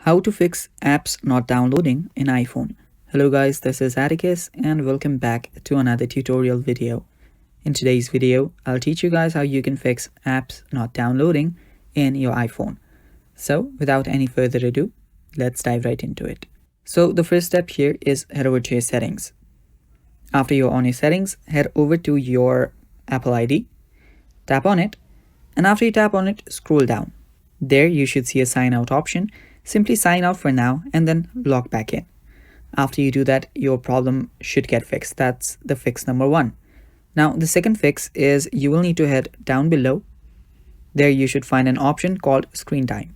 How to fix apps not downloading in iPhone. Hello guys, this is Atticus and welcome back to another tutorial video. In today's video, I'll teach you guys how you can fix apps not downloading in your iPhone. So without any further ado, let's dive right into it. So the first step here is head over to your settings. After you're on your settings, head over to your Apple ID, tap on it, and after you tap on it, scroll down. There you should see a sign out option. Simply sign out for now and then log back in. After you do that, your problem should get fixed. That's the fix number 1. Now the second fix is you will need to head down below. There you should find an option called screen time.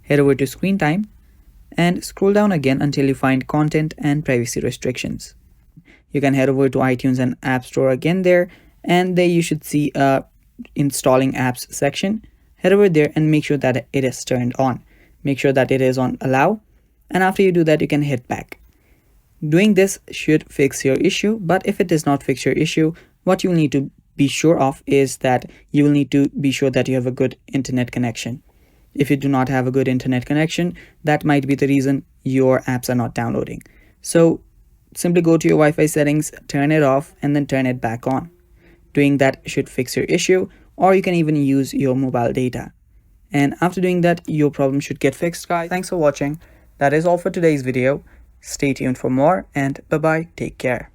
Head over to screen time and scroll down again until you find content and privacy restrictions. You can head over to iTunes and App Store again there, and there you should see a installing apps section. Head over there and make sure that it is turned on. Make sure that it is on allow, and after you do that, you can hit back. Doing this should fix your issue, but if it does not fix your issue, what you need to be sure of is that you will need to be sure that you have a good internet connection. If you do not have a good internet connection, that might be the reason your apps are not downloading. So simply go to your Wi-Fi settings, turn it off, and then turn it back on. Doing that should fix your issue, or you can even use your mobile data. And after doing that, your problem should get fixed, guys. Thanks for watching. That is all for today's video. Stay tuned for more, and bye-bye. Take care.